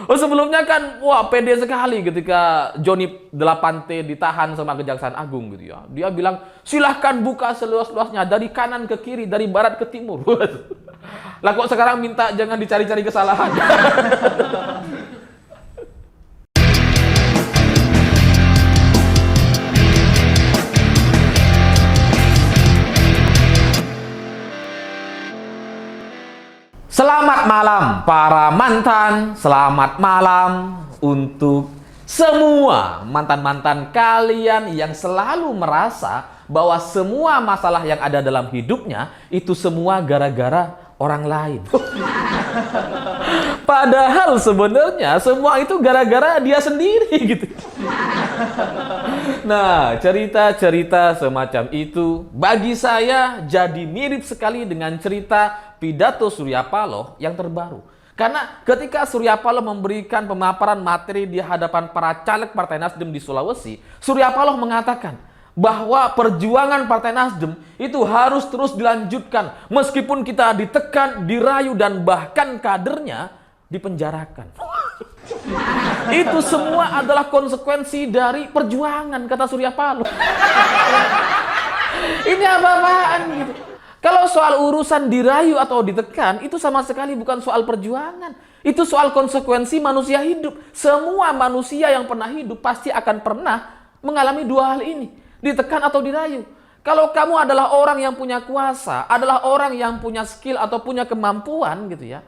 Oh, sebelumnya kan, wah pede sekali ketika Johnny 8T ditahan sama Kejaksaan Agung gitu ya. Dia bilang, silahkan buka seluas-luasnya dari kanan ke kiri, dari barat ke timur. Lah kok sekarang minta jangan dicari-cari kesalahan. Selamat malam para mantan, selamat malam untuk semua mantan-mantan kalian yang selalu merasa bahwa semua masalah yang ada dalam hidupnya itu semua gara-gara orang lain. Padahal sebenarnya semua itu gara-gara dia sendiri gitu. Nah, cerita-cerita semacam itu bagi saya jadi mirip sekali dengan cerita pidato Surya Paloh yang terbaru. Karena ketika Surya Paloh memberikan pemaparan materi di hadapan para caleg Partai Nasdem di Sulawesi, Surya Paloh mengatakan bahwa perjuangan Partai Nasdem itu harus terus dilanjutkan meskipun kita ditekan, dirayu, dan bahkan kadernya dipenjarakan. Itu semua adalah konsekuensi dari perjuangan, kata Surya Paloh. Ini apa-apaan gitu. Kalau soal urusan dirayu atau ditekan, itu sama sekali bukan soal perjuangan. Itu soal konsekuensi manusia hidup. Semua manusia yang pernah hidup pasti akan pernah mengalami dua hal ini. Ditekan atau dirayu. Kalau kamu adalah orang yang punya kuasa, adalah orang yang punya skill atau punya kemampuan gitu ya,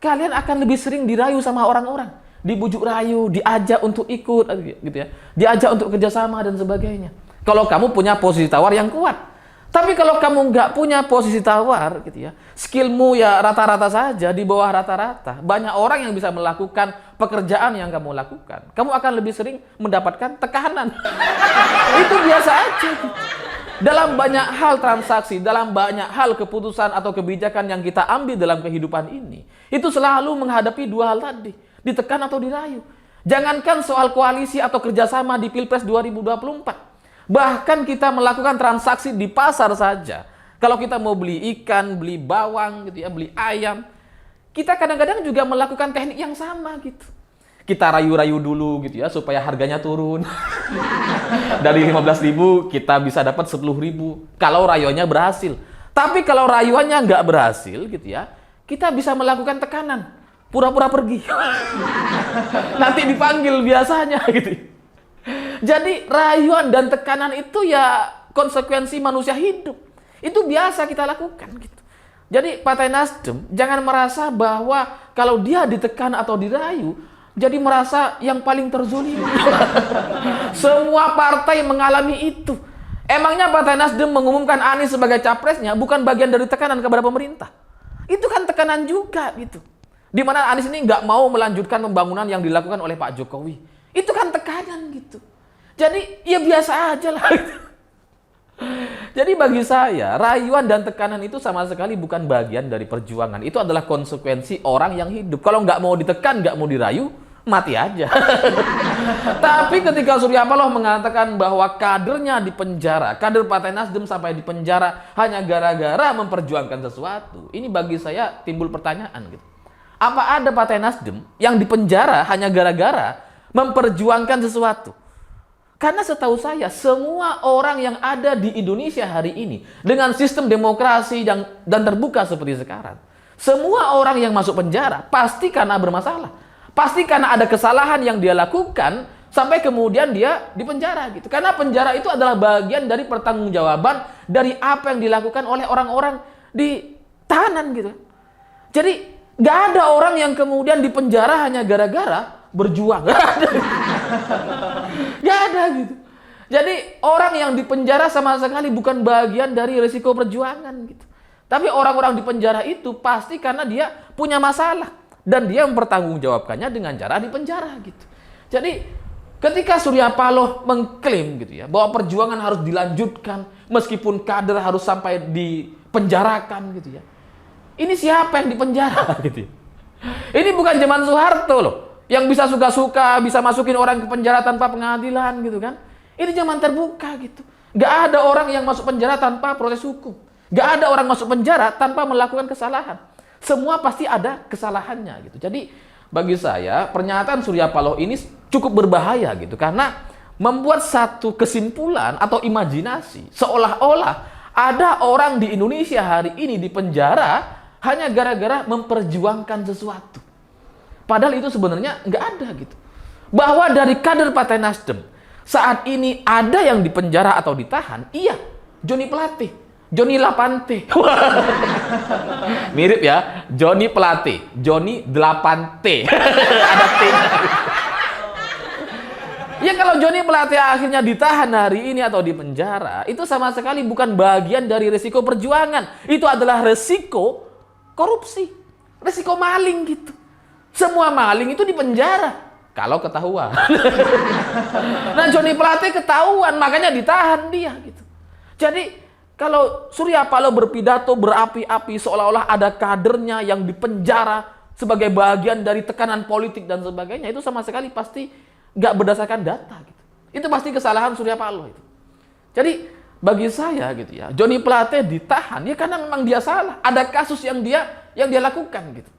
kalian akan lebih sering dirayu sama orang-orang. Dibujuk rayu, diajak untuk ikut gitu ya. Diajak untuk kerjasama dan sebagainya. Kalau kamu punya posisi tawar yang kuat. Tapi kalau kamu nggak punya posisi tawar, gitu ya, skillmu ya rata-rata saja, di bawah rata-rata, banyak orang yang bisa melakukan pekerjaan yang kamu lakukan. Kamu akan lebih sering mendapatkan tekanan. Itu biasa aja. Dalam banyak hal transaksi, dalam banyak hal keputusan atau kebijakan yang kita ambil dalam kehidupan ini, itu selalu menghadapi dua hal tadi, ditekan atau dirayu. Jangankan soal koalisi atau kerjasama di Pilpres 2024. Bahkan kita melakukan transaksi di pasar saja. Kalau kita mau beli ikan, beli bawang gitu ya, beli ayam, kita kadang-kadang juga melakukan teknik yang sama gitu. Kita rayu-rayu dulu gitu ya supaya harganya turun. Dari 15.000 kita bisa dapat 10.000 kalau rayuannya berhasil. Tapi kalau rayuannya nggak berhasil gitu ya, kita bisa melakukan tekanan. Pura-pura pergi. Nanti dipanggil biasanya gitu. Jadi rayuan dan tekanan itu ya konsekuensi manusia hidup. Itu biasa kita lakukan gitu. Jadi Partai Nasdem jangan merasa bahwa kalau dia ditekan atau dirayu, jadi merasa yang paling terzolimi. Semua partai mengalami itu. Emangnya Partai Nasdem mengumumkan Anies sebagai capresnya bukan bagian dari tekanan kepada pemerintah? Itu kan tekanan juga gitu. Di mana Anies ini nggak mau melanjutkan pembangunan yang dilakukan oleh Pak Jokowi. Itu kan tekanan gitu. Jadi ya biasa aja lah. Jadi bagi saya, rayuan dan tekanan itu sama sekali bukan bagian dari perjuangan. Itu adalah konsekuensi orang yang hidup. Kalau nggak mau ditekan, nggak mau dirayu, mati aja. Tapi ketika Surya Paloh mengatakan bahwa kadernya dipenjara, kader Partai Nasdem sampai dipenjara hanya gara-gara memperjuangkan sesuatu, ini bagi saya timbul pertanyaan gitu. Apa ada Partai Nasdem yang dipenjara hanya gara-gara memperjuangkan sesuatu? Karena setahu saya, semua orang yang ada di Indonesia hari ini, dengan sistem demokrasi dan terbuka seperti sekarang, semua orang yang masuk penjara pasti karena bermasalah. Pasti karena ada kesalahan yang dia lakukan, sampai kemudian dia dipenjara gitu. Karena penjara itu adalah bagian dari pertanggungjawaban dari apa yang dilakukan oleh orang-orang di tahanan gitu. Jadi, nggak ada orang yang kemudian dipenjara hanya gara-gara berjuang. Gak ada gitu. Jadi orang yang dipenjara sama sekali bukan bagian dari risiko perjuangan gitu. Tapi orang-orang dipenjara itu pasti karena dia punya masalah dan dia mempertanggungjawabkannya dengan cara dipenjara gitu. Jadi ketika Surya Paloh mengklaim gitu ya bahwa perjuangan harus dilanjutkan meskipun kader harus sampai dipenjarakan gitu ya. Ini siapa yang dipenjara gitu ya? Ini bukan zaman Soeharto loh. Yang bisa suka-suka, bisa masukin orang ke penjara tanpa pengadilan gitu kan. Ini zaman terbuka gitu. Gak ada orang yang masuk penjara tanpa proses hukum. Gak ada orang masuk penjara tanpa melakukan kesalahan. Semua pasti ada kesalahannya gitu. Jadi bagi saya pernyataan Surya Paloh ini cukup berbahaya gitu, karena membuat satu kesimpulan atau imajinasi seolah-olah ada orang di Indonesia hari ini di penjara hanya gara-gara memperjuangkan sesuatu. Padahal itu sebenarnya nggak ada gitu. Bahwa dari kader Partai Nasdem saat ini ada yang dipenjara atau ditahan, iya, Joni Plate, Joni Lapante. Mirip ya, Joni Plate, Joni 8T. Ada T. Ya kalau Joni Plate akhirnya ditahan hari ini atau di penjara, itu sama sekali bukan bagian dari resiko perjuangan. Itu adalah resiko korupsi, resiko maling gitu. Semua maling itu di penjara kalau ketahuan. Nah, Joni Plate ketahuan, makanya ditahan dia gitu. Jadi kalau Surya Paloh berpidato berapi-api seolah-olah ada kadernya yang dipenjara sebagai bagian dari tekanan politik dan sebagainya, itu sama sekali pasti nggak berdasarkan data gitu. Itu pasti kesalahan Surya Paloh itu. Jadi bagi saya gitu ya, Joni Plate ditahan ya karena memang dia salah. Ada kasus yang dia lakukan gitu.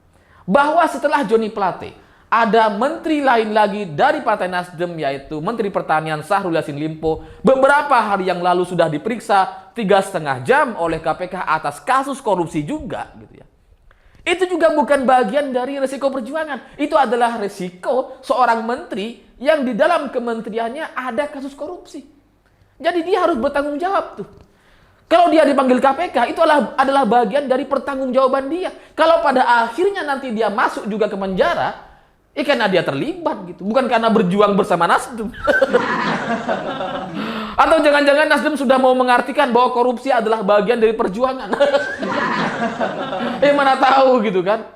Bahwa setelah Joni Plate ada menteri lain lagi dari Partai Nasdem, yaitu Menteri Pertanian Syahrul Yassin Limpo, beberapa hari yang lalu sudah diperiksa 3,5 jam oleh KPK atas kasus korupsi juga gitu ya. Itu juga bukan bagian dari resiko perjuangan. Itu adalah resiko seorang menteri yang di dalam kementeriannya ada kasus korupsi. Jadi dia harus bertanggung jawab tuh. Kalau dia dipanggil KPK, itu adalah bagian dari pertanggungjawaban dia. Kalau pada akhirnya nanti dia masuk juga ke penjara, karena dia terlibat gitu, bukan karena berjuang bersama Nasdem. Atau jangan-jangan Nasdem sudah mau mengartikan bahwa korupsi adalah bagian dari perjuangan. Mana tahu gitu kan.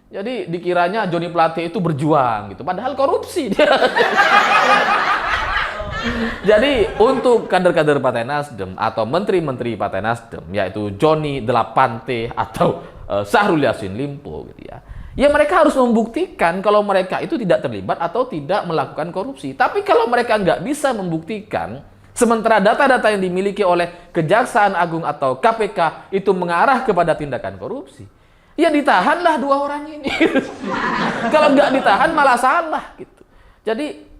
Jadi dikiranya Joni Plate itu berjuang gitu, padahal korupsi dia. Jadi untuk kader-kader Partai Nasdem atau menteri-menteri Partai Nasdem, yaitu Joni 8T atau Syahrul Yassin Limpo gitu ya. Ya mereka harus membuktikan kalau mereka itu tidak terlibat atau tidak melakukan korupsi. Tapi kalau mereka nggak bisa membuktikan, sementara data-data yang dimiliki oleh Kejaksaan Agung atau KPK itu mengarah kepada tindakan korupsi, ya ditahanlah dua orang ini. Kalau nggak ditahan malah salah gitu. Jadi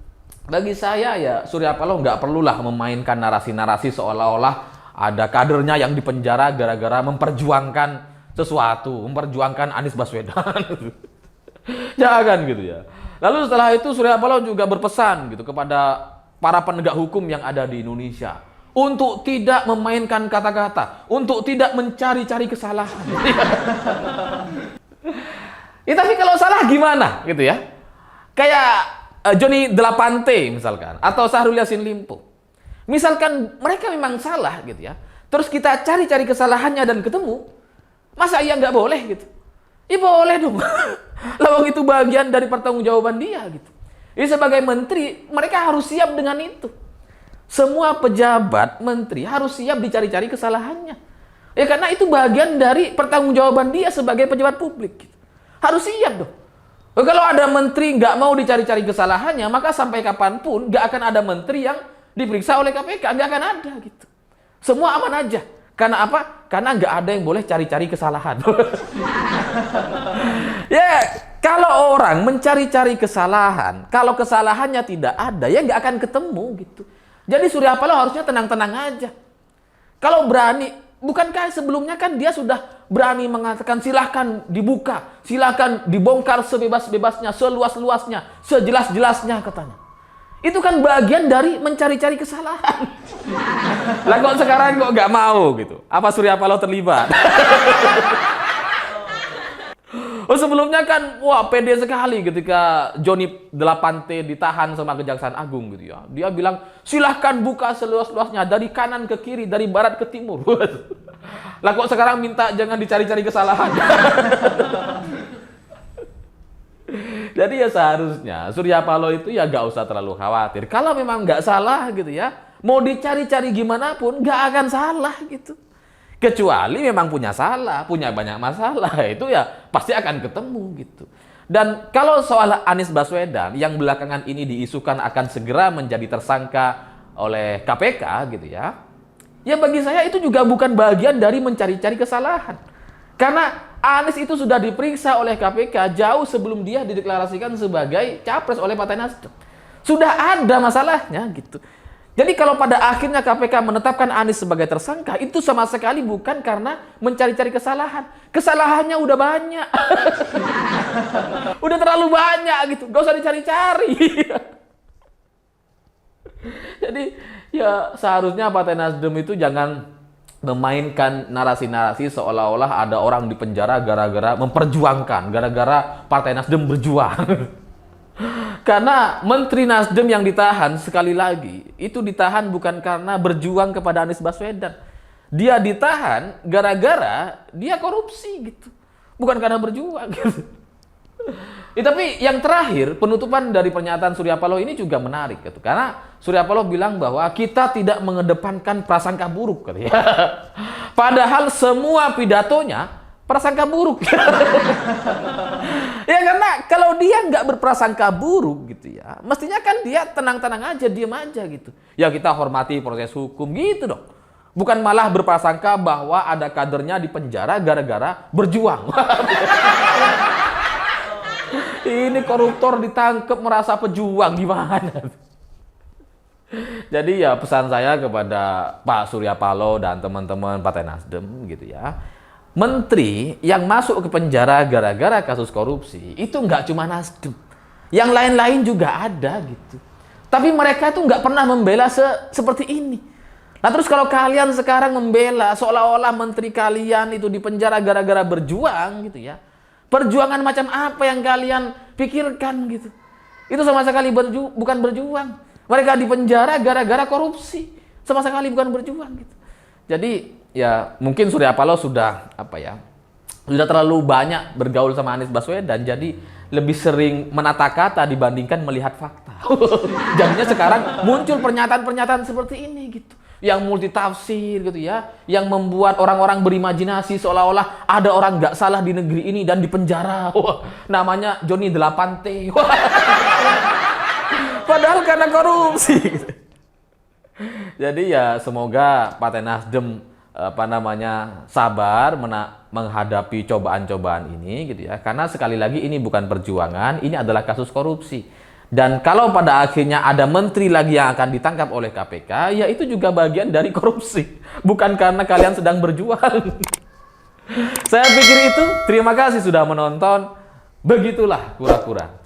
bagi saya ya Surya Paloh nggak perlulah memainkan narasi-narasi seolah-olah ada kadernya yang dipenjara gara-gara memperjuangkan sesuatu, memperjuangkan Anies Baswedan. Jangan gitu ya. Lalu setelah itu Surya Paloh juga berpesan gitu kepada para penegak hukum yang ada di Indonesia untuk tidak memainkan kata-kata, untuk tidak mencari-cari kesalahan. Tapi kalau salah gimana gitu ya? Kayak Joni 8T misalkan atau Syahrul Yassin Limpo. Misalkan mereka memang salah gitu ya. Terus kita cari-cari kesalahannya dan ketemu, masa iya nggak boleh gitu? Boleh dong. Lawang itu bagian dari pertanggungjawaban dia gitu. Jadi sebagai menteri, mereka harus siap dengan itu. Semua pejabat menteri harus siap dicari-cari kesalahannya. Ya karena itu bagian dari pertanggungjawaban dia sebagai pejabat publik gitu. Harus siap dong. Kalau ada menteri nggak mau dicari-cari kesalahannya, maka sampai kapanpun nggak akan ada menteri yang diperiksa oleh KPK. Nggak akan ada gitu. Semua aman aja. Karena apa? Karena nggak ada yang boleh cari-cari kesalahan. Ya, kalau orang mencari-cari kesalahan, kalau kesalahannya tidak ada, ya nggak akan ketemu gitu. Jadi Surya Paloh harusnya tenang-tenang aja. Kalau berani, bukankah sebelumnya kan dia sudah berani mengatakan silahkan dibuka, silahkan dibongkar sebebas-bebasnya, seluas-luasnya, sejelas-jelasnya katanya. Itu kan bagian dari mencari-cari kesalahan. Lah kok sekarang kok nggak mau gitu? Apa Surya Paloh terlibat? Sebelumnya kan wah pede sekali ketika Joni 8T ditahan sama Kejaksaan Agung gitu ya. Dia bilang silahkan buka seluas-luasnya dari kanan ke kiri, dari barat ke timur. Lah kok sekarang minta jangan dicari-cari kesalahan? Jadi ya seharusnya Surya Paloh itu ya gak usah terlalu khawatir. Kalau memang gak salah gitu ya, mau dicari-cari gimana pun gak akan salah gitu. Kecuali memang punya salah, punya banyak masalah, itu ya pasti akan ketemu gitu. Dan kalau soal Anies Baswedan yang belakangan ini diisukan akan segera menjadi tersangka oleh KPK gitu ya. Ya bagi saya itu juga bukan bagian dari mencari-cari kesalahan. Karena Anies itu sudah diperiksa oleh KPK jauh sebelum dia dideklarasikan sebagai capres oleh Partai Nasdem. Sudah ada masalahnya gitu. Jadi kalau pada akhirnya KPK menetapkan Anies sebagai tersangka, itu sama sekali bukan karena mencari-cari kesalahan. Kesalahannya udah banyak. Udah terlalu banyak gitu. Gak usah dicari-cari. Jadi ya seharusnya Partai Nasdem itu jangan memainkan narasi-narasi seolah-olah ada orang di penjara gara-gara memperjuangkan, gara-gara Partai Nasdem berjuang. Karena Menteri Nasdem yang ditahan, sekali lagi, itu ditahan bukan karena berjuang kepada Anies Baswedan. Dia ditahan gara-gara dia korupsi gitu. Bukan karena berjuang gitu. Tapi yang terakhir, penutupan dari pernyataan Surya Paloh ini juga menarik gitu. Karena Surya Paloh bilang bahwa kita tidak mengedepankan prasangka buruk gitu ya. Padahal semua pidatonya prasangka buruk. Ya karena kalau dia nggak berprasangka buruk gitu ya, mestinya kan dia tenang-tenang aja, diem aja gitu. Ya kita hormati proses hukum gitu dong. Bukan malah berprasangka bahwa ada kadernya di penjara gara-gara berjuang. Ini koruptor ditangkap merasa pejuang gimana? Jadi ya pesan saya kepada Pak Surya Paloh dan teman-teman Partai Nasdem gitu ya. Menteri yang masuk ke penjara gara-gara kasus korupsi itu nggak cuma Nasdem. Yang lain-lain juga ada gitu. Tapi mereka tuh nggak pernah membela seperti ini. Nah terus kalau kalian sekarang membela seolah-olah menteri kalian itu di penjara gara-gara berjuang gitu ya. Perjuangan macam apa yang kalian pikirkan gitu. Itu sama sekali bukan berjuang. Mereka di penjara gara-gara korupsi. Sama sekali bukan berjuang gitu. Jadi ya mungkin Surya Paloh sudah sudah terlalu banyak bergaul sama Anies Baswedan, jadi lebih sering menata kata dibandingkan melihat fakta. Jadinya sekarang muncul pernyataan-pernyataan seperti ini gitu. Yang multitafsir gitu ya, yang membuat orang-orang berimajinasi seolah-olah ada orang nggak salah di negeri ini dan di penjara. Wah, namanya Johnny 8T. Padahal karena korupsi. Jadi ya semoga Partai Nasdem sabar menghadapi cobaan-cobaan ini gitu ya. Karena sekali lagi ini bukan perjuangan, ini adalah kasus korupsi. Dan kalau pada akhirnya ada menteri lagi yang akan ditangkap oleh KPK, ya itu juga bagian dari korupsi. Bukan karena kalian sedang berjuang. Saya pikir itu. Terima kasih sudah menonton. Begitulah kura-kura.